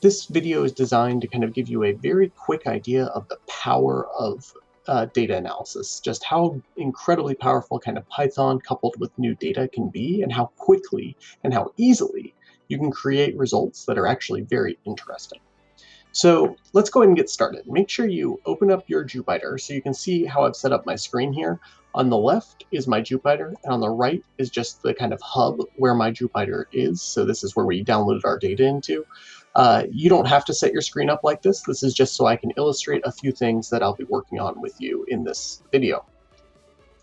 This video is designed to kind of give you a very quick idea of the power of data analysis, just how incredibly powerful kind of Python coupled with new data can be, and how quickly and how easily you can create results that are actually very interesting. So let's go ahead and get started. Make sure you open up your Jupyter so you can see how I've set up my screen here. On the left is my Jupyter, and on the right is just the kind of hub where my Jupyter is. So this is where we downloaded our data into. You don't have to set your screen up like this. This is just so I can illustrate a few things that I'll be working on with you in this video.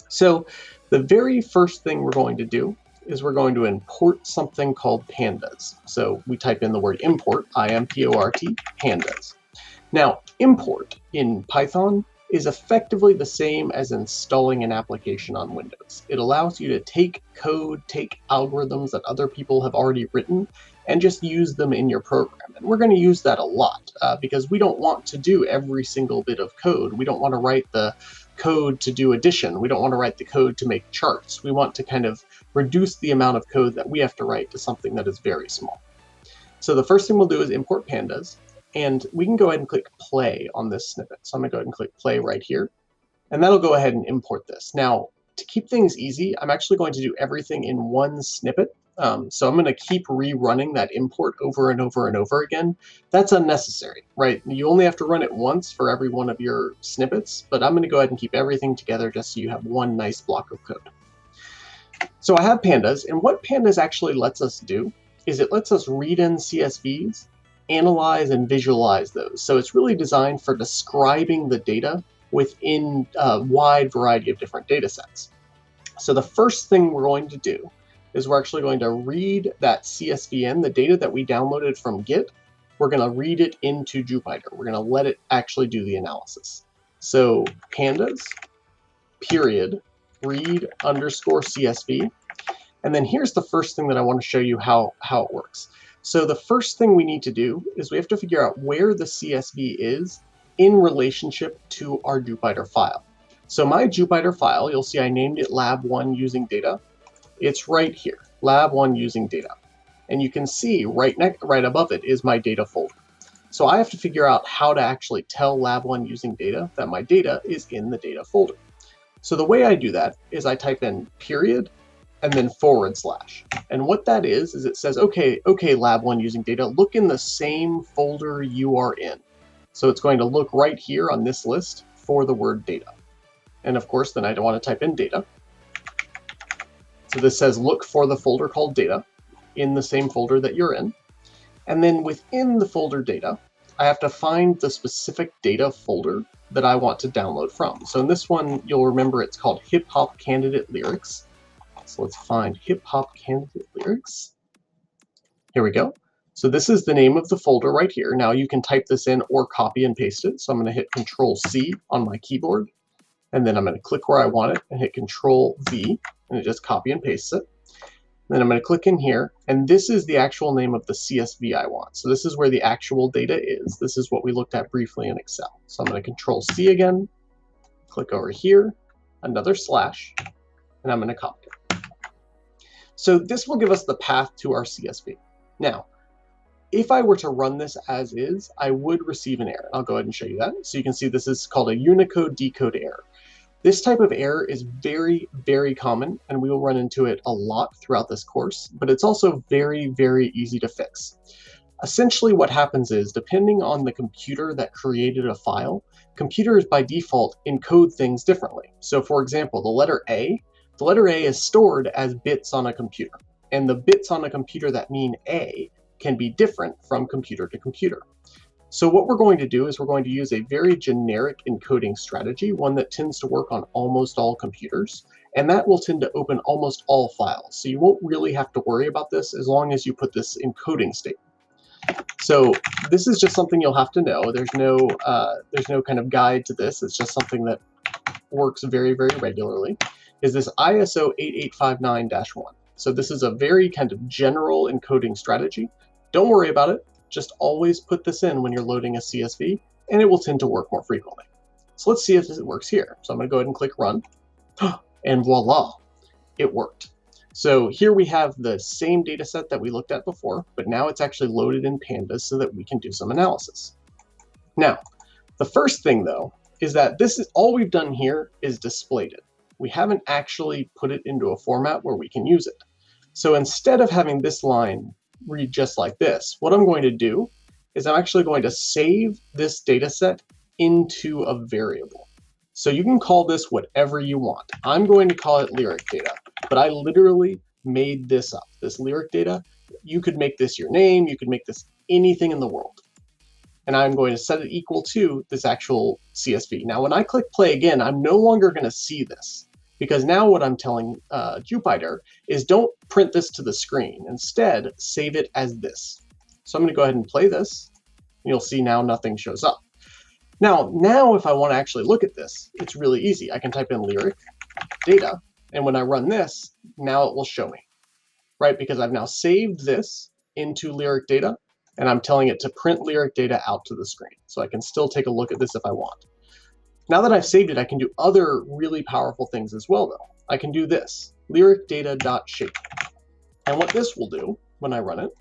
So the very first thing we're going to do is we're going to import something called pandas. So we type in the word import, I-M-P-O-R-T, pandas. Now, import in Python is effectively the same as installing an application on Windows. It allows you to take code, take algorithms that other people have already written, and just use them in your program. And we're going to use that a lot because we don't want to do every single bit of code. We don't want to write the code to do addition. We don't want to write the code to make charts. We want to kind of reduce the amount of code that we have to write to something that is very small. So the first thing we'll do is import pandas, and we can go ahead and click play on this snippet. So I'm going to go ahead and click play right here, and that'll go ahead and import this. Now, to keep things easy, I'm actually going to do everything in one snippet. So I'm going to keep rerunning that import over and over and over again. That's unnecessary, right? You only have to run it once for every one of your snippets, but I'm going to go ahead and keep everything together just so you have one nice block of code. So I have pandas, and what pandas actually lets us do is it lets us read in CSVs, analyze and visualize those. So it's really designed for describing the data within a wide variety of different data sets. So the first thing we're going to do is we're actually going to read that CSV in, the data that we downloaded from Git. We're going to read it into Jupyter. We're going to let it actually do the analysis. So pandas, period, read underscore CSV. And then here's the first thing that I want to show you how it works. So the first thing we need to do is we have to figure out where the CSV is in relationship to our Jupyter file. So my Jupyter file, you'll see I named it lab1 using data. It's right here, lab1 using data. And you can see right above it is my data folder. So I have to figure out how to actually tell lab1 using data that my data is in the data folder. So the way I do that is I type in period and then /. And what that is it says, okay, lab1 using data, look in the same folder you are in. So it's going to look right here on this list for the word data. And of course, then I don't want to type in data. So this says look for the folder called data in the same folder that you're in. And then within the folder data, I have to find the specific data folder that I want to download from. So in this one, you'll remember it's called Hip Hop Candidate Lyrics. So let's find Hip Hop Candidate Lyrics. Here we go. So this is the name of the folder right here. Now you can type this in or copy and paste it. So I'm going to hit Control-C on my keyboard. And then I'm going to click where I want it and hit Control-V, and it just copy and pastes it. Then I'm going to click in here, and this is the actual name of the CSV I want. So this is where the actual data is. This is what we looked at briefly in Excel. So I'm going to Control-C again, click over here, another slash, and I'm going to copy it. So this will give us the path to our CSV. Now, if I were to run this as is, I would receive an error. I'll go ahead and show you that. So you can see this is called a Unicode decode error. This type of error is very, very common, and we will run into it a lot throughout this course, but it's also very, very easy to fix. Essentially what happens is, depending on the computer that created a file, computers by default encode things differently. So for example, the letter A is stored as bits on a computer, and the bits on a computer that mean A can be different from computer to computer. So what we're going to do is we're going to use a very generic encoding strategy, one that tends to work on almost all computers, and that will tend to open almost all files. So you won't really have to worry about this as long as you put this encoding statement. So this is just something you'll have to know. There's no kind of guide to this. It's just something that works very, very regularly. Is this ISO 8859-1. So this is a very kind of general encoding strategy. Don't worry about it. Just always put this in when you're loading a CSV, and it will tend to work more frequently. So let's see if it works here. So I'm going to go ahead and click Run, and voila, it worked. So here we have the same data set that we looked at before, but now it's actually loaded in Pandas so that we can do some analysis. Now, the first thing though, is that this is all we've done here is displayed it. We haven't actually put it into a format where we can use it. So instead of having this line read just like this, what I'm going to do is I'm actually going to save this data set into a variable. So you can call this whatever you want. I'm going to call it lyric data, but I literally made this up, this lyric data. You could make this your name, you could make this anything in the world. And I'm going to set it equal to this actual CSV. Now, when I click play again, I'm no longer going to see this, because now what I'm telling Jupyter is don't print this to the screen. Instead, save it as this. So I'm going to go ahead and play this. You'll see now nothing shows up. Now, if I want to actually look at this, it's really easy. I can type in lyric data, and when I run this, now it will show me, right? Because I've now saved this into lyric data, and I'm telling it to print lyric data out to the screen. So I can still take a look at this if I want. Now that I've saved it, I can do other really powerful things as well, though. I can do this, lyric data.shape. And what this will do when I run it,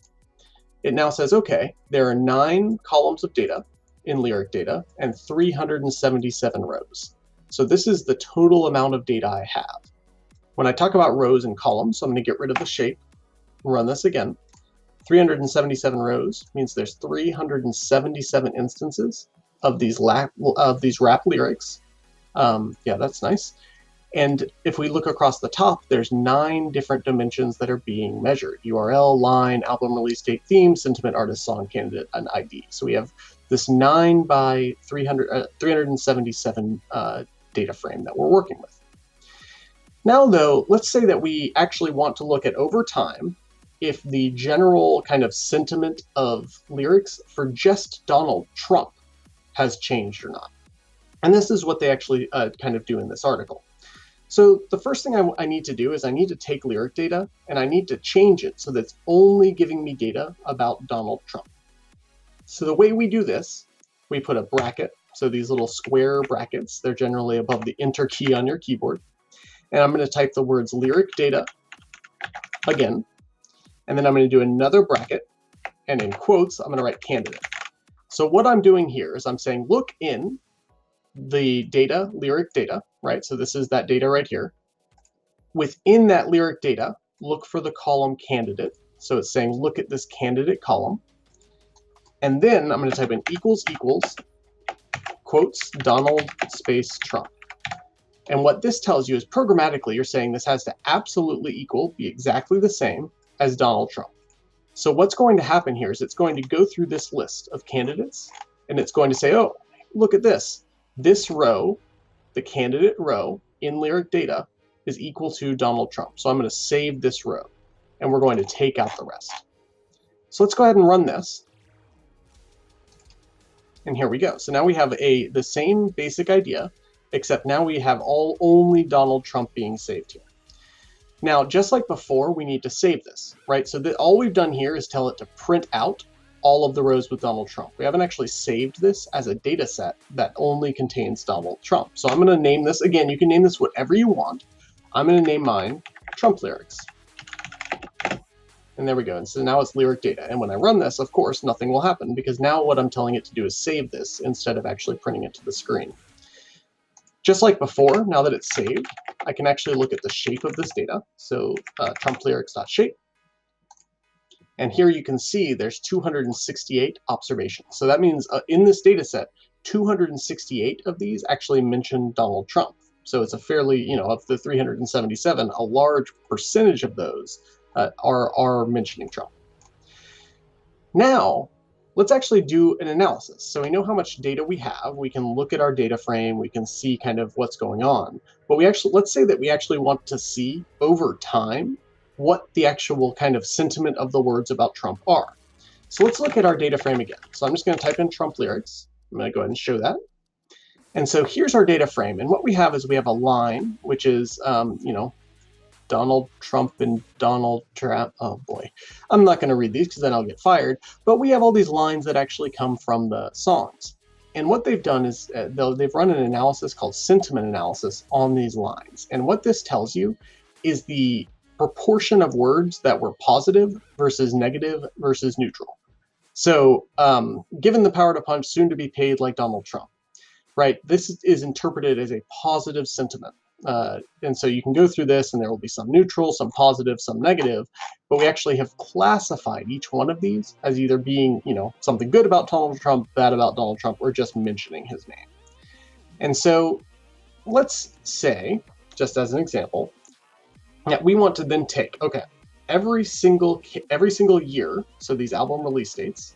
it now says, okay, there are 9 columns of data in lyric data and 377 rows. So this is the total amount of data I have. When I talk about rows and columns, so I'm going to get rid of the shape, run this again. 377 rows means there's 377 instances of these rap lyrics. Yeah, that's nice. And if we look across the top, there's 9 different dimensions that are being measured: URL, line, album release date, theme, sentiment, artist, song, candidate, and ID. So we have this 9 by 377 data frame that we're working with. Now, though, let's say that we actually want to look at over time if the general kind of sentiment of lyrics for just Donald Trump has changed or not. And this is what they actually kind of do in this article. So the first thing I need to do is I need to take lyric data and I need to change it so that it's only giving me data about Donald Trump. So the way we do this, we put a bracket. So these little square brackets, they're generally above the enter key on your keyboard. And I'm going to type the words lyric data again. And then I'm going to do another bracket. And in quotes, I'm going to write candidate. So what I'm doing here is I'm saying, look in the data, lyric data, right? So this is that data right here. Within that lyric data, look for the column candidate. So it's saying, look at this candidate column. And then I'm going to type in equals, quotes, Donald space Trump. And what this tells you is programmatically, you're saying this has to absolutely be exactly the same as Donald Trump. So what's going to happen here is it's going to go through this list of candidates, and it's going to say, oh, look at this. This row, the candidate row in lyric data, is equal to Donald Trump. So I'm going to save this row, and we're going to take out the rest. So let's go ahead and run this. And here we go. So now we have the same basic idea, except now we have only Donald Trump being saved here. Now, just like before, we need to save this, right? So all we've done here is tell it to print out all of the rows with Donald Trump. We haven't actually saved this as a data set that only contains Donald Trump. So I'm going to name this, again, you can name this whatever you want. I'm going to name mine Trump lyrics. And there we go. And so now it's lyric data. And when I run this, of course, nothing will happen, because now what I'm telling it to do is save this instead of actually printing it to the screen. Just like before, now that it's saved, I can actually look at the shape of this data. So trumplyrics.shape. And here you can see there's 268 observations. So that means in this data set, 268 of these actually mention Donald Trump. So it's a fairly, of the 377, a large percentage of those are mentioning Trump. Now, let's actually do an analysis. So we know how much data we have. We can look at our data frame. We can see kind of what's going on. But let's say that we actually want to see over time what the actual kind of sentiment of the words about Trump are. So let's look at our data frame again. So I'm just going to type in Trump lyrics. I'm going to go ahead and show that. And so here's our data frame. And what we have is we have a line, which is, Donald Trump and Donald Trump. Oh boy, I'm not going to read these because then I'll get fired. But we have all these lines that actually come from the songs. And what they've done is they've run an analysis called sentiment analysis on these lines. And what this tells you is the proportion of words that were positive versus negative versus neutral. So given the power to punch, soon to be paid like Donald Trump, right? This is interpreted as a positive sentiment. And so you can go through this and there will be some neutral, some positive, some negative, but we actually have classified each one of these as either being, something good about Donald Trump, bad about Donald Trump, or just mentioning his name. And so let's say, just as an example, that we want to then take, every single year, so these album release dates,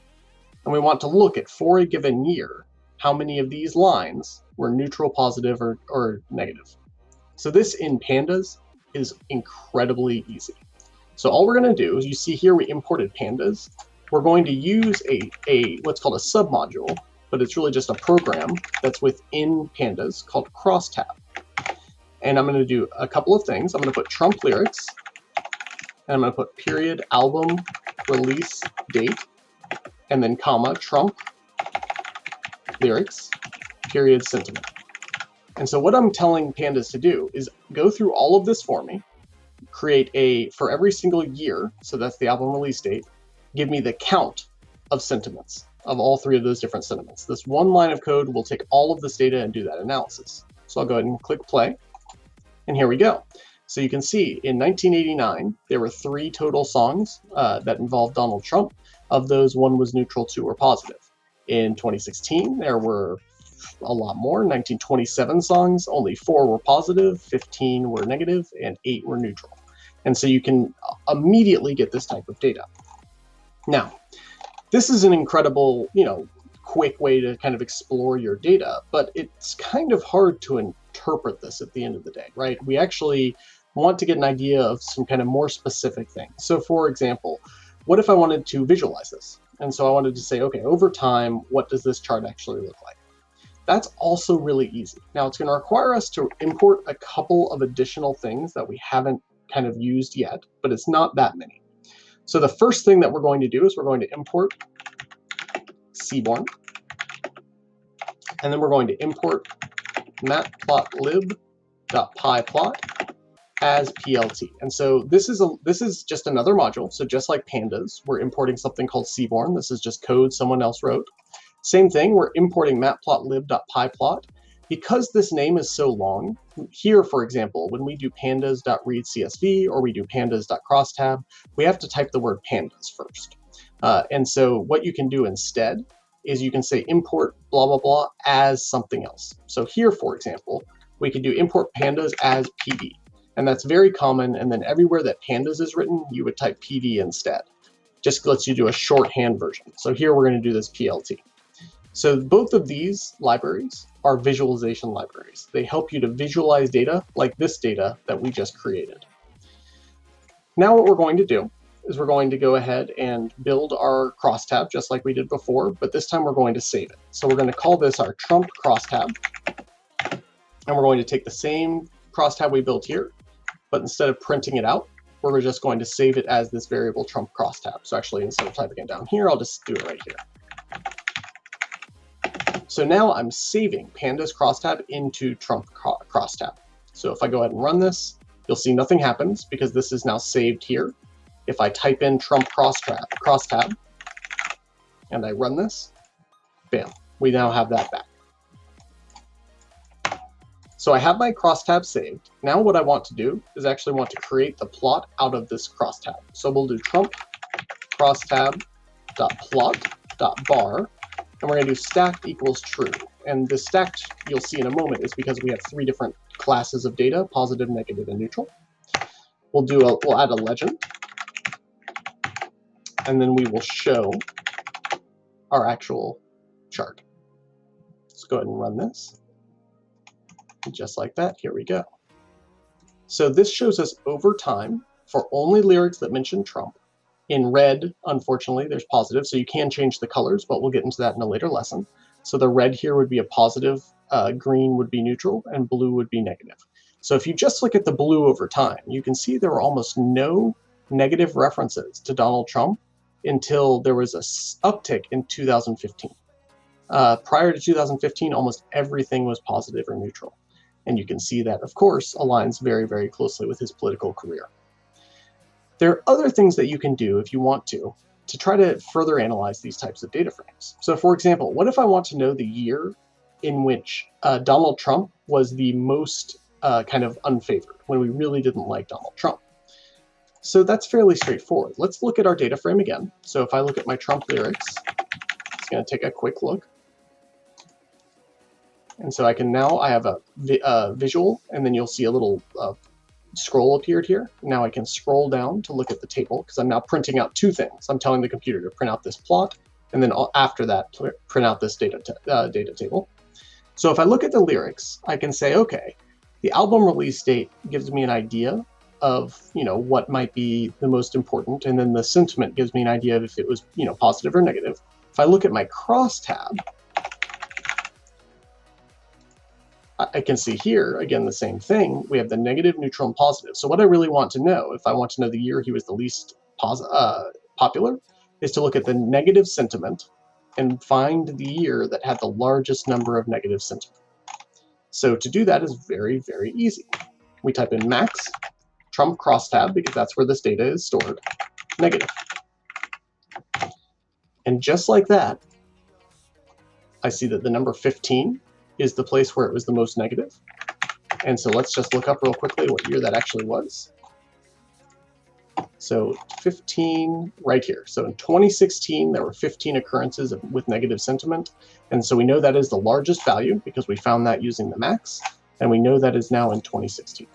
and we want to look at, for a given year, how many of these lines were neutral, positive, or negative. So this in Pandas is incredibly easy. So all we're going to do is, you see here we imported Pandas. We're going to use a what's called a submodule, but it's really just a program that's within Pandas called Crosstab. And I'm going to do a couple of things. I'm going to put Trump lyrics, and I'm going to put period album release date, and then comma Trump lyrics, period sentiment. And so what I'm telling Pandas to do is go through all of this for me, create for every single year, so that's the album release date, give me the count of sentiments, of all three of those different sentiments. This one line of code will take all of this data and do that analysis. So I'll go ahead and click play, and here we go. So you can see in 1989, there were 3 total songs that involved Donald Trump. Of those, 1 was neutral, 2 were positive. In 2016, there were a lot more. 1927 songs, only 4 were positive, 15 were negative, and 8 were neutral. And so you can immediately get this type of data. Now, this is an incredible, quick way to kind of explore your data, but it's kind of hard to interpret this at the end of the day, right? We actually want to get an idea of some kind of more specific thing. So for example, what if I wanted to visualize this? And so I wanted to say, over time, what does this chart actually look like? That's also really easy. Now it's going to require us to import a couple of additional things that we haven't kind of used yet, but it's not that many. So the first thing that we're going to do is we're going to import Seaborn, and then we're going to import matplotlib.pyplot as PLT. And so this is just another module. So just like Pandas, we're importing something called Seaborn. This is just code someone else wrote. Same thing, we're importing matplotlib.pyplot. Because this name is so long, here, for example, when we do pandas.readcsv or we do pandas.crosstab, we have to type the word pandas first. And so what you can do instead is you can say import blah, blah, blah as something else. So here, for example, we could do import pandas as pd. And that's very common. And then everywhere that pandas is written, you would type pd instead. Just lets you do a shorthand version. So here we're going to do this plt. So both of these libraries are visualization libraries. They help you to visualize data like this data that we just created. Now what we're going to do is we're going to go ahead and build our crosstab just like we did before, but this time we're going to save it. So we're going to call this our Trump crosstab, and we're going to take the same crosstab we built here, but instead of printing it out, we're just going to save it as this variable Trump crosstab. So actually, instead of typing it down here, I'll just do it right here. So now I'm saving Pandas crosstab into Trump crosstab. So if I go ahead and run this, you'll see nothing happens because this is now saved here. If I type in Trump crosstab and I run this, bam, we now have that back. So I have my crosstab saved. Now what I want to do is actually want to create the plot out of this crosstab. So we'll do Trump crosstab.plot.bar. And we're going to do stacked equals true. And the stacked, you'll see in a moment, is because we have 3 different classes of data, positive, negative, and neutral. We'll add a legend. And then we will show our actual chart. Let's go ahead and run this. Just like that, here we go. So this shows us over time, for only lyrics that mention Trump. In red, unfortunately, there's positive, so you can change the colors, but we'll get into that in a later lesson. So the red here would be a positive, green would be neutral, and blue would be negative. So if you just look at the blue over time, you can see there were almost no negative references to Donald Trump until there was an uptick in 2015. Prior to 2015, almost everything was positive or neutral. And you can see that, of course, aligns very, very closely with his political career. There are other things that you can do if you want to try to further analyze these types of data frames. So for example, what if I want to know the year in which Donald Trump was the most kind of unfavored, when we really didn't like Donald Trump? So that's fairly straightforward. Let's look at our data frame again. So if I look at my Trump lyrics, it's going to take a quick look. And so I have a visual, and then you'll see a little scroll appeared here. Now I can scroll down to look at the table, because I'm now printing out two things. I'm telling the computer to print out this plot, and then after that, print out this data table. So if I look at the lyrics, I can say, okay, the album release date gives me an idea of, what might be the most important, and then the sentiment gives me an idea of if it was, positive or negative. If I look at my crosstab, I can see here, again, the same thing. We have the negative, neutral, and positive. So what I really want to know, if I want to know the year he was the least popular, is to look at the negative sentiment and find the year that had the largest number of negative sentiment. So to do that is very, very easy. We type in max, Trump crosstab, because that's where this data is stored, negative. And just like that, I see that the number 15 is the place where it was the most negative. And so let's just look up real quickly what year that actually was. So 15 right here. So in 2016, there were 15 occurrences with negative sentiment. And so we know that is the largest value because we found that using the max. And we know that is now in 2016.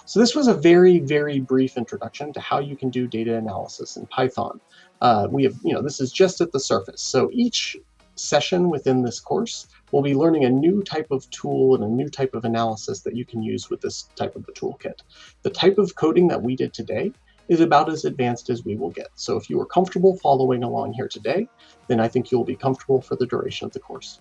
So this was a very, very brief introduction to how you can do data analysis in Python. This is just at the surface. So each session within this course, we'll be learning a new type of tool and a new type of analysis that you can use with this type of a toolkit. The type of coding that we did today is about as advanced as we will get. So if you are comfortable following along here today, then I think you'll be comfortable for the duration of the course.